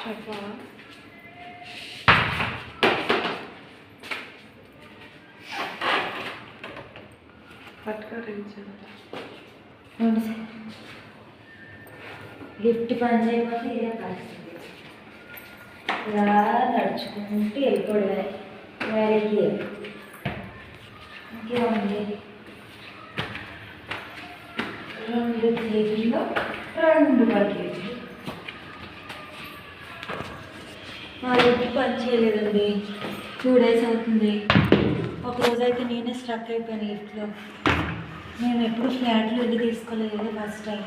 అబ్బా పట్టుకోరించాను లిఫ్ట్ పని చేయకపోతే ఇదే పరిస్థితి. ఇలా నడుచుకుంటూ వెళ్ళిపోవడమే వేరేకి. ఇంకేముంది, 2 కేజీలు 2 కేజీలు. మా లిఫ్ట్ పని చేయలేదండి, 2 days అవుతుంది. ఒకరోజు అయితే నేనే స్ట్రక్ అయిపోయాను లిఫ్ట్లో. నేను ఎప్పుడు ఫ్లాట్లో వెళ్ళి తీసుకోలేదు, ఫస్ట్ టైం.